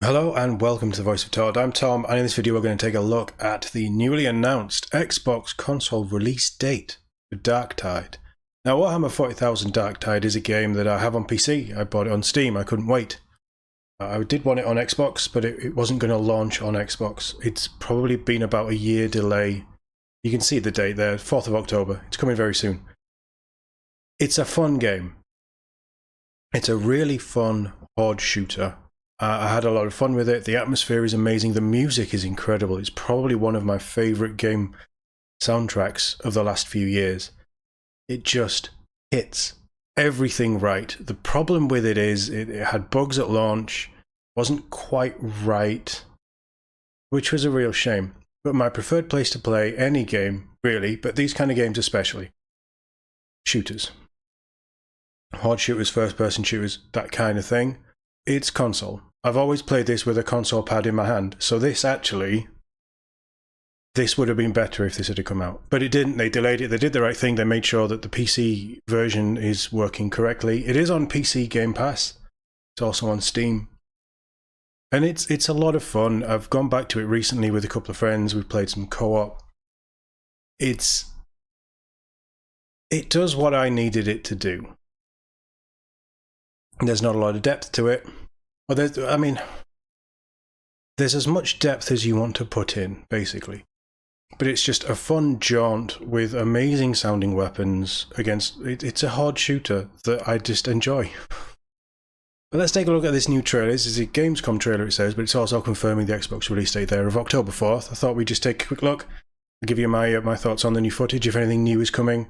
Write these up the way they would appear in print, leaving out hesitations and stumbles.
Hello and welcome to the Voice of TOD. I'm Tom, and in this video we're going to take a look at the newly announced Xbox console release date for Darktide. Now, Warhammer 40,000 Darktide is a game that I have on PC. I bought it on Steam, I couldn't wait. I did want it on Xbox, but it wasn't going to launch on Xbox. It's probably been about a year delay. You can see the date there, 4th of October. It's coming very soon. It's a fun game. It's a really fun horde shooter. I had a lot of fun with it. The atmosphere is amazing. The music is incredible. It's probably one of my favourite game soundtracks of the last few years. It just hits everything right. The problem with it is it had bugs at launch, wasn't quite right, which was a real shame. But my preferred place to play any game, really, but these kind of games especially, shooters. Horde shooters, first-person shooters, that kind of thing. It's console. I've always played this with a console pad in my hand, so this would have been better if this had come out. But it didn't, they delayed it, they did the right thing, they made sure that the PC version is working correctly. It is on PC GamePass, it's also on Steam. And it's a lot of fun. I've gone back to it recently with a couple of friends, we've played some co-op. It does what I needed it to do. There's not a lot of depth to it. Well, there's as much depth as you want to put in, basically. But it's just a fun jaunt with amazing sounding weapons against... It's a hard shooter that I just enjoy. But let's take a look at this new trailer. This is a Gamescom trailer, it says, but it's also confirming the Xbox release date there of October 4th. I thought we'd just take a quick look. I'll give you my thoughts on the new footage, if anything new is coming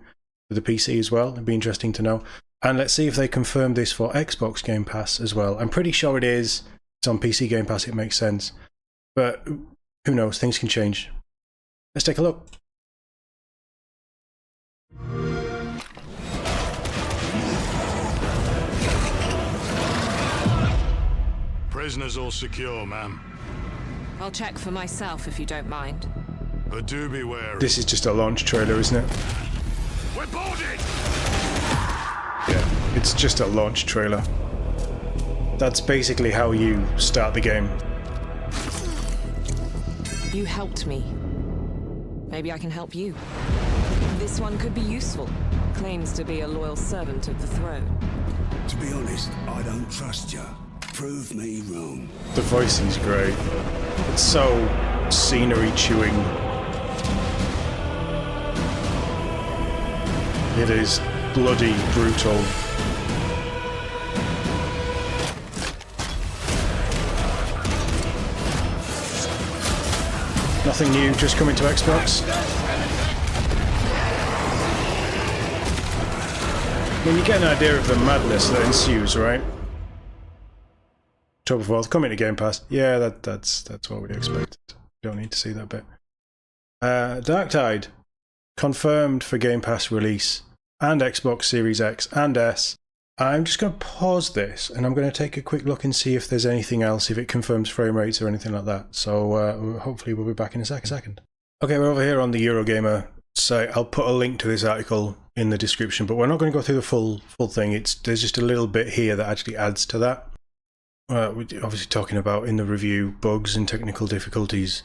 to the PC as well. It'd be interesting to know. And let's see if they confirm this for Xbox Game Pass as well. I'm pretty sure it is. It's on PC Game Pass, it makes sense. But who knows, things can change. Let's take a look. Prisoners all secure, ma'am. I'll check for myself if you don't mind. But do be wary. This is just a launch trailer, isn't it? We're boarded! Yeah, it's just a launch trailer. That's basically how you start the game. You helped me. Maybe I can help you. This one could be useful. Claims to be a loyal servant of the throne. To be honest, I don't trust you. Prove me wrong. The voicing's great. It's so scenery chewing. It is bloody brutal. Nothing new, just coming to Xbox. I mean, you get an idea of the madness that ensues, right? October 4th, coming to Game Pass. Yeah, that's what we expected. Don't need to see that bit. Darktide, confirmed for Game Pass release, and Xbox Series X and S. I'm just going to pause this, and I'm going to take a quick look and see if there's anything else, if it confirms frame rates or anything like that. So hopefully we'll be back in a second. Okay, we're over here on the Eurogamer site. I'll put a link to this article in the description, but we're not going to go through the full thing. There's just a little bit here that actually adds to that. We're obviously talking about in the review bugs and technical difficulties.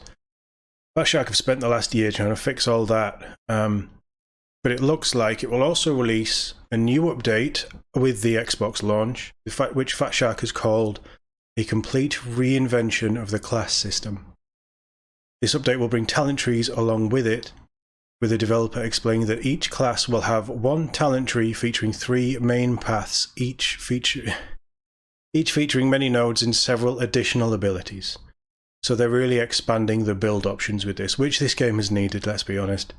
Fatshark have spent the last year trying to fix all that. But it looks like it will also release a new update with the Xbox launch, which Fatshark has called a complete reinvention of the class system. This update will bring talent trees along with it, with the developer explaining that each class will have one talent tree featuring 3 main paths, each featuring many nodes and several additional abilities. So they're really expanding the build options with this, which this game has needed, let's be honest.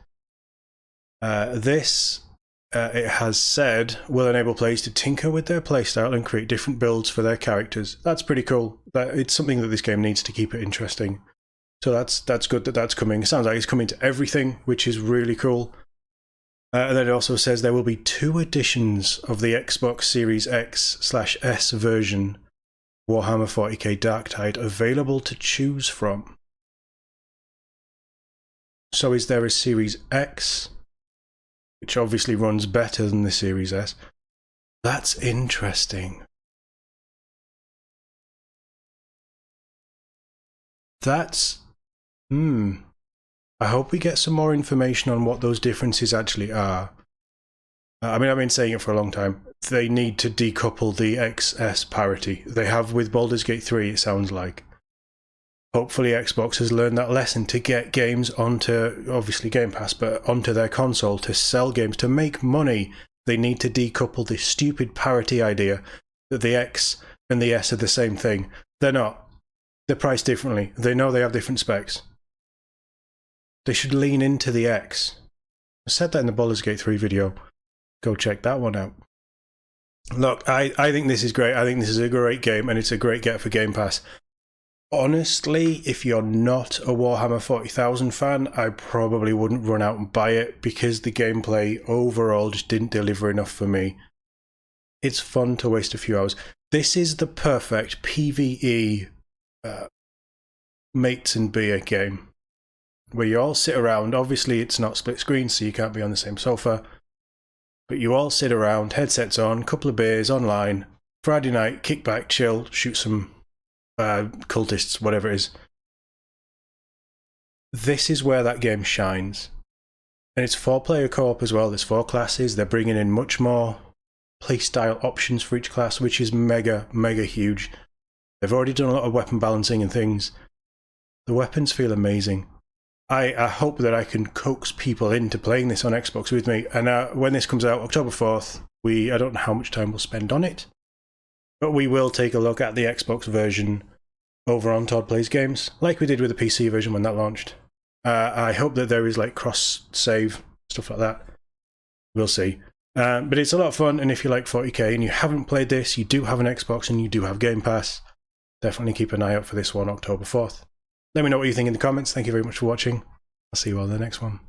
It has said, will enable players to tinker with their playstyle and create different builds for their characters. That's pretty cool. It's something that this game needs to keep it interesting. So that's good that that's coming. It sounds like it's coming to everything, which is really cool. And then it also says there will be 2 editions of the Xbox Series X/S version Warhammer 40k Darktide available to choose from. So is there a Series X, which obviously runs better than the Series S? That's interesting. That's... I hope we get some more information on what those differences actually are. I mean, I've been saying it for a long time. They need to decouple the XS parity. They have with Baldur's Gate 3, it sounds like. Hopefully Xbox has learned that lesson to get games onto, obviously Game Pass, but onto their console to sell games, to make money. They need to decouple this stupid parity idea that the X and the S are the same thing. They're not. They're priced differently. They know they have different specs. They should lean into the X. I said that in the Baldur's Gate 3 video. Go check that one out. Look, I think this is great. I think this is a great game, and it's a great get for Game Pass. Honestly, if you're not a Warhammer 40,000 fan, I probably wouldn't run out and buy it, because the gameplay overall just didn't deliver enough for me. It's fun to waste a few hours. This is the perfect PvE mates and beer game, where you all sit around. Obviously, it's not split screen, so you can't be on the same sofa. But you all sit around, headsets on, couple of beers, online, Friday night, kick back, chill, shoot some cultists, whatever it is. This is where that game shines. And it's 4-player co-op as well. There's 4 classes. They're bringing in much more playstyle options for each class, which is mega, mega huge. They've already done a lot of weapon balancing and things. The weapons feel amazing. I hope that I can coax people into playing this on Xbox with me. And when this comes out, October 4th, I don't know how much time we'll spend on it, but we will take a look at the Xbox version over on TOD Plays Games, like we did with the PC version when that launched. I hope that there is like cross-save, stuff like that. We'll see. But it's a lot of fun, and if you like 40k and you haven't played this, you do have an Xbox and you do have Game Pass, definitely keep an eye out for this one, October 4th. Let me know what you think in the comments. Thank you very much for watching. I'll see you all in the next one.